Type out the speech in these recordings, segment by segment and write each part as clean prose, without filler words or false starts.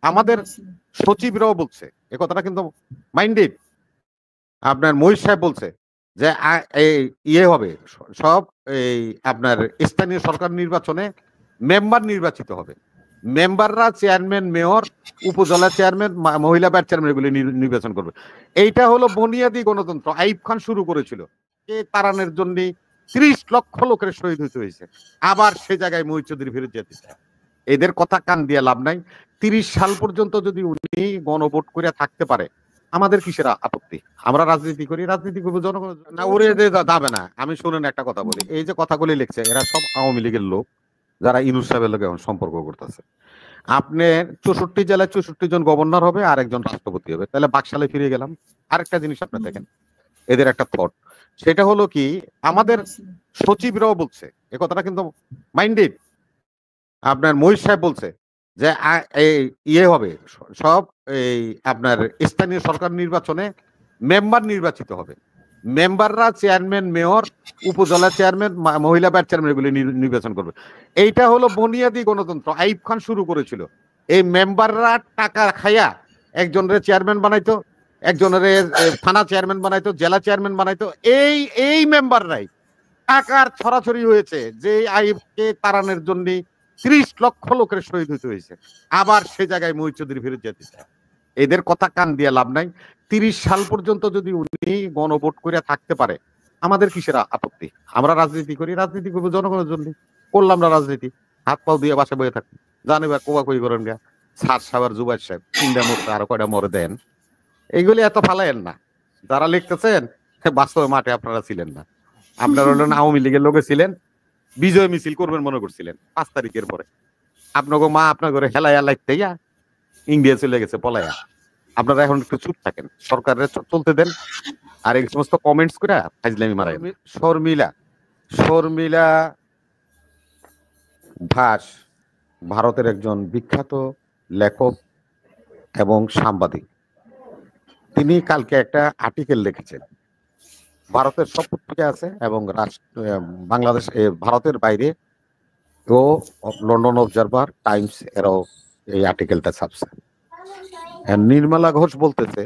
আমাদের সচিবরাও বলছে, এ কথাটা কিন্তু মাইন্ডেড। আপনার মহিষ সাহেব বলছে যে ইয়ে হবে সব, এই আপনার স্থানীয় সরকার নির্বাচনে মেম্বার নির্বাচিত হবে, মেম্বাররা চেয়ারম্যান, মেয়র, উপজেলা চেয়ারম্যান, মহিলা ভাইস চেয়ারম্যান এগুলি নির্বাচন করবে। এইটা হলো বুনিয়াদী গণতন্ত্র। আইয়ুব খান শুরু করেছিল, কে তাড়ানোর জন্য 30 লক্ষ লোকের শহীদ হতে হয়েছে। আবার সে জায়গায় মহিউদ্দিন চৌধুরী ফেরত যেতে চায়। এদের কথা কান দিয়ে লাভ নাই। 30 সাল পর্যন্ত যদি উনি গণভোট করে থাকতে পারে, আমাদের কিসের আপত্তি? আমরা রাজনীতি করি, রাজনীতি করবো জনগণ না, ওরে যাবে না। আমি শুনেন একটা কথা বলি, এই যে কথাগুলি লিখছে এরা সব আওয়ামী লীগের লোক, যারা ইউনূস সাহেবের লোক এখন সম্পর্ক করতেছে। আপনার 64 জেলায় 64 জন গভর্নর হবে আর একজন রাষ্ট্রপতি হবে, তাহলে বাকশালে ফিরে গেলাম। আরেকটা জিনিস আপনি দেখেন, এদের একটা থট, সেটা হলো কি, আমাদের সচিবরাও বলছে, এ কথাটা কিন্তু মাইন্ডেড। আপনার মহিষ সাহেব বলছে যে ইয়ে হবে সব, এই আপনার স্থানীয় সরকার নির্বাচনে মেম্বার নির্বাচিত হবে, মেম্বাররা চেয়ারম্যান, মেয়র, উপজেলা চেয়ারম্যান, মহিলা ভাইস চেয়ারম্যান এগুলি নির্বাচন করবে। এইটা হলো বুনিয়াদী গণতন্ত্র। আইয়ুব খান শুরু করেছিল। এই মেম্বাররা টাকা খাইয়া একজনের চেয়ারম্যান বানাইতো, একজনের থানা চেয়ারম্যান বানাইতো, জেলা চেয়ারম্যান বানাইতো। এই মেম্বাররাই টাকার ছড়াছড়ি হয়েছে, যে আইয়ুবকে তাড়ানোর জন্য 30 লক্ষ লোকের শহীদ হতে হয়েছে। আবার সে জায়গায় মহিউদ্দিন চৌধুরী ফেরত যেতে চায়। এদের কথা কান দিয়ে লাভ নাই। 30 সাল পর্যন্ত যদি উনি গণভোট করে থাকতে পারে, আমাদের কিসের আপত্তি? আমরা রাজনীতি করি, রাজনীতি করবো জনগণের জন্য। করলাম না রাজনীতি, হাত পাও দিয়ে বাসা বয়ে থাকবো, জানে বা কোবা কই করেন গা, সার সাবার জুবাই সাহেব 3টা মরতে আরো কয়টা মরে দেন। এইগুলি এত ফালাইয়েন না। যারা লিখতেছেন বাস্তবে মাঠে আপনারা ছিলেন না। আপনারা হলেন আওয়ামী লীগের লোকে ছিলেন, বিজয় মিছিল করবেন মনে করছিলেন 5 তারিখের পরে। আপনাকে মা আপনার ঘরে হেলাইয়া লাইতেইয়া ইন্ডিয়া চলে গেছে পলাইয়া। আপনারা এখন একটু চুপ থাকেন, সরকারের চলতে দেন, আর এই সমস্ত কমেন্টস করে ফাইজলামি মারাই। শর্মিলা দাস ভারতের একজন বিখ্যাত লেখক এবং সাংবাদিক। তিনি কালকে একটা আর্টিকেল লিখেছেন, ভারতের সব পত্রিকা আছে এবং বাংলাদেশ, ভারতের বাইরে তো লন্ডন অবজারভার, টাইমস এরাও এই আর্টিকেলটা ছাপছে। নির্মলা ঘোষ বলতেছে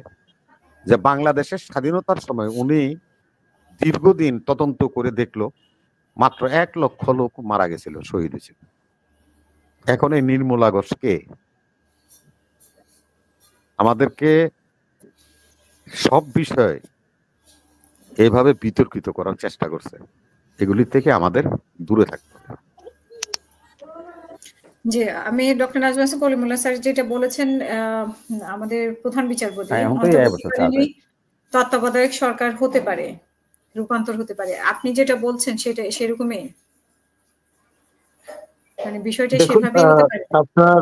যে বাংলাদেশের স্বাধীনতার সময় উনি দীর্ঘদিন তদন্ত করে দেখলো মাত্র 1 লক্ষ লোক মারা গেছিল, শহীদ হয়েছিল। এখন এই নির্মলা ঘোষ কে? আমাদেরকে সব বিষয়ে এইভাবে বিতর্কিত করার চেষ্টা করছে। এগুলি থেকে আমাদের দূরে থাকতে হবে। জি, আমি ডক্টর নাজমুল হাসান কলিমুল্লাহ স্যার যেটা বলেছেন, আমাদের প্রধান বিচারপতি তত্ত্বাবধায়ক সরকার হতে পারে, রূপান্তর হতে পারে, আপনি যেটা বলছেন সেটা সেরকমই, মানে বিষয়টা সেভাবেই হতে পারে। আপনার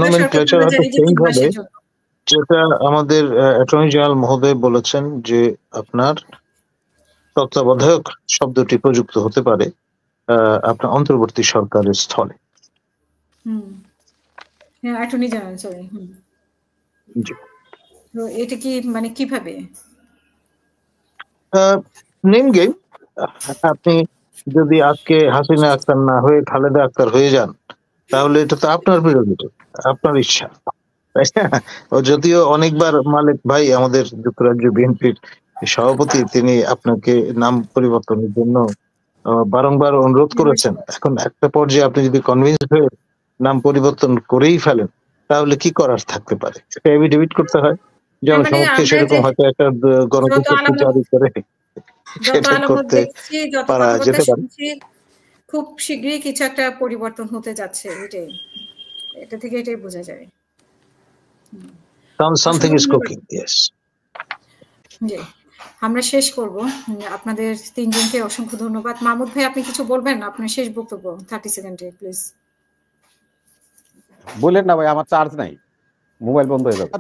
নোমেনক্লেচার হয়তো চেঞ্জ হবে, যেটা আমাদের অ্যাটর্নি জেনারেল মহোদয় বলেছেন যে আপনার তত্ত্বাবধায়ক শব্দটি প্রযুক্ত হতে পারে আপনার অন্তর্বর্তী সরকারের স্থলে। হ্যাঁ, অ্যাটর্নি জেনারেল, সরি। তো এটা কি মানে কিভাবে নেম গেম? আপনি যদি আজকে হাসিনা আক্তার না হয়ে খালেদা আক্তার হয়ে যান, তাহলে এটা তো আপনার প্রেরোগেটিভ, আপনার ইচ্ছা। যদিও অনেকবার মালেক ভাই, আমাদের যুক্তরাজ্য বিএনপির সভাপতি, তিনি আপনাকে নাম পরিবর্তনের জন্য বারংবার অনুরোধ করেছেন। এখন একটা পর্যায়ে আপনি যদি কনভিন্স হয়ে নাম পরিবর্তন করেই ফেলেন, তাহলে কি করার থাকতে পারে? একটা এফিডেভিট করতে হয় জনসমক্ষে, সেরকম হয়তো একটা গণবিজ্ঞপ্তি জারি করে সেটা করতে পারা যেতে পারে। খুব শীঘ্রই কিছু একটা পরিবর্তন হতে যাচ্ছে, এটা থেকে এটাই বোঝা যায়। Something is cooking, yes. জি, আমরা শেষ করব। আপনাদের তিনজনকে অসংখ্য ধন্যবাদ। মাহমুদ ভাই, আপনি কিছু বলবেন? আপনার শেষ বক্তব্য 30 সেকেন্ডে প্লিজ। বলেন না ভাই, আমার চার্জ নাই, মোবাইল বন্ধ হয়ে যাবে।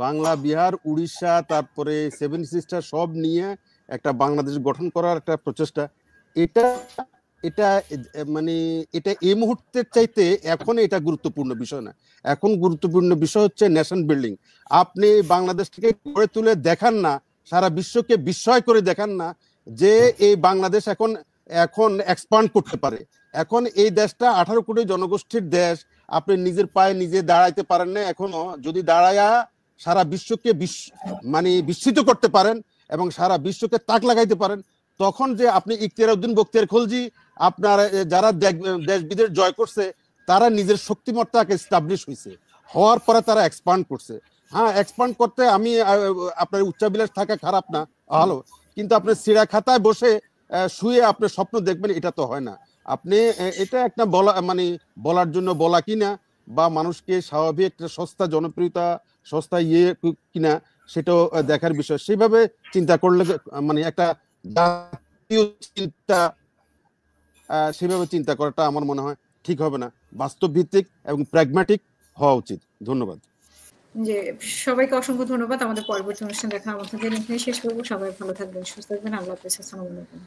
বাংলা, বিহার, উড়িষ্যা, তারপরে 7 সিস্টার সব নিয়ে একটা বাংলাদেশ গঠন করার একটা প্রচেষ্টা, এটা মানে এটা এই মুহূর্তের চাইতে এখন এটা গুরুত্বপূর্ণ বিষয় না। এখন গুরুত্বপূর্ণ বিষয় হচ্ছে নেশন বিল্ডিং। আপনি বাংলাদেশকে গড়ে তুলে দেখান না, সারা বিশ্বকে বিস্ময় করে দেখান না যে এই বাংলাদেশ এখন এখন এক্সপান্ড করতে পারে। এখন এই দেশটা 18 কোটি জনগোষ্ঠীর দেশ, আপনি নিজের পায়ে নিজে দাঁড়াইতে পারেন না এখনো। যদি দাঁড়ায়া সারা বিশ্বকে মানে বিস্মিত করতে পারেন এবং সারা বিশ্বকে তাক লাগাইতে পারেন, তখন যে আপনি ইখতিয়ার উদ্দিন বখতিয়ার খলজি, আপনার যারা দেশ বিদেশ জয় করছে, তারা নিজের শক্তিমত্তাকে এস্টাবলিশ হয়েছে, হওয়ার পরে তারা এক্সপান্ড করছে। হ্যাঁ, এক্সপান্ড করতে আমি আপনার উচ্চাবিলাস থাকা খারাপ না, ভালো, কিন্তু আপনি সিরা খাতায় বসে শুয়ে আপনি স্বপ্ন দেখবেন, এটা তো হয় না। আপনি এটা একটা বলা মানে বলার জন্য বলা কিনা, বা মানুষকে স্বাভাবিক একটা সস্তা জনপ্রিয়তা, সস্তা কিনা, সেটাও দেখার বিষয়। সেইভাবে চিন্তা করলে মানে একটা জাতীয় চিন্তা, সেভাবে চিন্তা করাটা আমার মনে হয় ঠিক হবে না। বাস্তব ভিত্তিক এবং প্র্যাগম্যাটিক হওয়া উচিত। ধন্যবাদ। যে সবাইকে অসংখ্য ধন্যবাদ। আমাদের পরবর্তী অনুষ্ঠান দেখা আমাদের এখানে শেষ করবো। সবাই ভালো থাকবেন, সুস্থ থাকবেন। আল্লাহ হাফেজ। আসসালামু আলাইকুম।